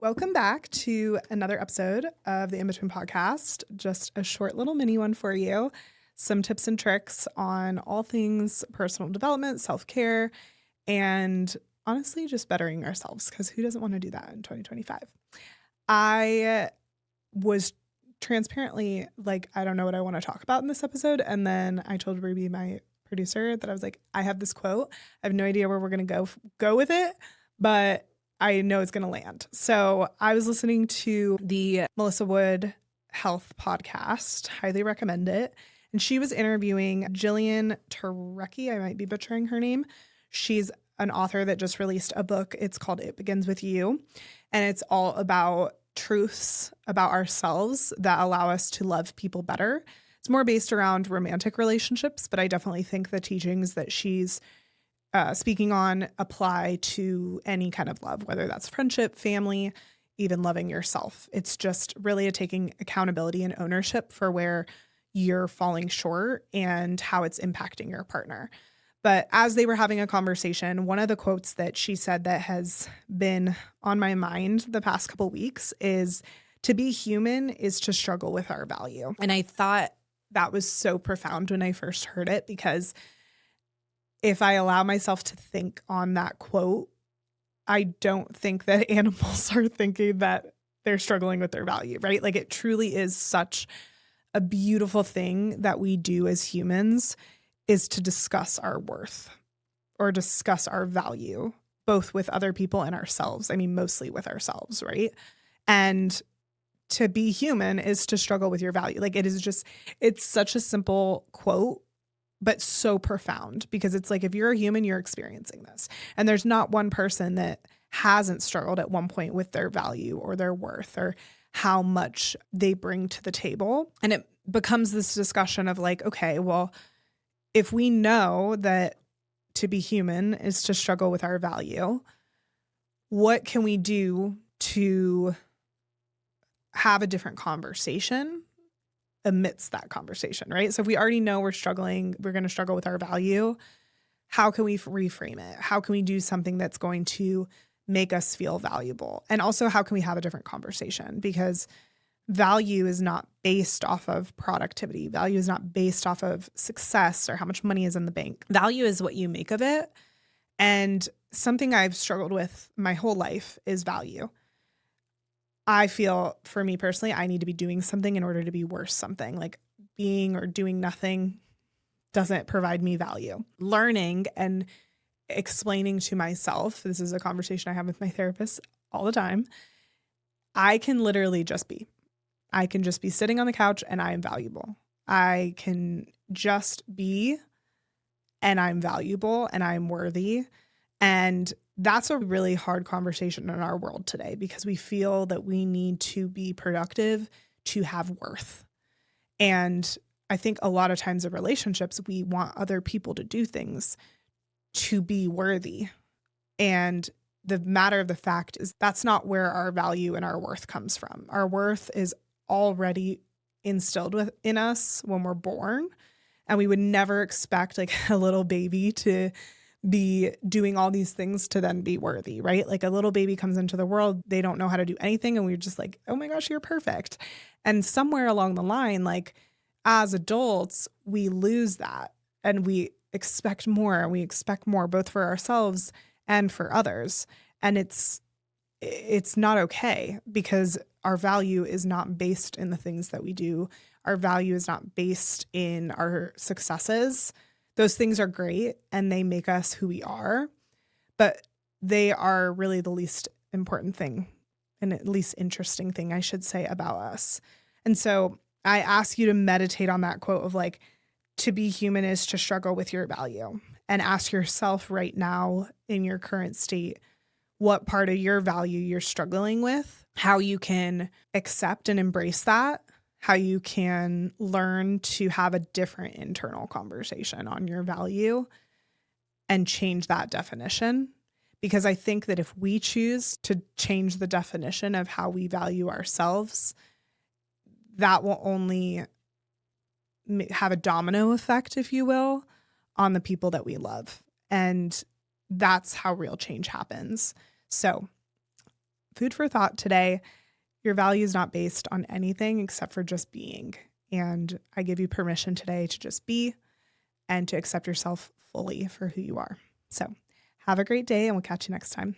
Welcome back to another episode of the In Between podcast. Just a short little mini one for you. Some tips and tricks on all things personal development, self-care, and honestly, just bettering ourselves, because who doesn't want to do that in 2025? I was transparently like, I don't know what I want to talk about in this episode. And then I told Ruby, my producer, that I was like, I have this quote. I have no idea where we're going to go with it, but I know it's going to land. So I was listening to the Melissa Wood Health podcast. Highly recommend it. And she was interviewing Jillian Turecki. I might be butchering her name. She's an author that just released a book. It's called It Begins With You. And it's all about truths about ourselves that allow us to love people better. It's more based around romantic relationships, but I definitely think the teachings that she's speaking on apply to any kind of love, whether that's friendship, family, even loving yourself. It's just really taking accountability and ownership for where you're falling short and how it's impacting your partner. But as they were having a conversation, one of the quotes that she said that has been on my mind the past couple weeks is, to be human is to struggle with our value. And I thought that was so profound when I first heard it, because if I allow myself to think on that quote, I don't think that animals are thinking that they're struggling with their value, right? Like, it truly is such a beautiful thing that we do as humans, is to discuss our worth or discuss our value, both with other people and ourselves. I mean, mostly with ourselves, right? And to be human is to struggle with your value. Like, it's such a simple quote, but so profound, because it's like, if you're a human, you're experiencing this. And there's not one person that hasn't struggled at one point with their value or their worth or how much they bring to the table. And it becomes this discussion of like, okay, well, if we know that to be human is to struggle with our value, what can we do to have a different conversation amidst that conversation, right? So if we already know we're going to struggle with our value, how can we reframe it? How can we do something that's going to make us feel valuable? And also, how can we have a different conversation? Because value is not based off of productivity. Value is not based off of success or how much money is in the bank. Value is what you make of it. And something I've struggled with my whole life is value. I feel, for me personally, I need to be doing something in order to be worth something. Like, being or doing nothing doesn't provide me value. Learning and explaining to myself, this is a conversation I have with my therapist all the time, I can literally just be. I can just be sitting on the couch and I am valuable. I can just be, and I'm valuable and I'm worthy. And that's a really hard conversation in our world today, because we feel that we need to be productive to have worth. And I think a lot of times in relationships, we want other people to do things to be worthy. And the matter of the fact is, that's not where our value and our worth comes from. Our worth is already instilled within us when we're born. And we would never expect like a little baby to be doing all these things to then be worthy, right? Like, a little baby comes into the world, they don't know how to do anything, and we're just like, oh my gosh, you're perfect. And somewhere along the line, like, as adults, we lose that and we expect more, and we expect more both for ourselves and for others. And it's not okay, because our value is not based in the things that we do. Our value is not based in our successes. Those things are great and they make us who we are, but they are really the least important thing, and at least interesting thing, I should say, about us. And so I ask you to meditate on that quote of like, to be human is to struggle with your value, and ask yourself right now in your current state, what part of your value you're struggling with, how you can accept and embrace that, how you can learn to have a different internal conversation on your value and change that definition. Because I think that if we choose to change the definition of how we value ourselves, that will only have a domino effect, if you will, on the people that we love. And that's how real change happens. So food for thought today. Your value is not based on anything except for just being. And I give you permission today to just be and to accept yourself fully for who you are. So have a great day, and we'll catch you next time.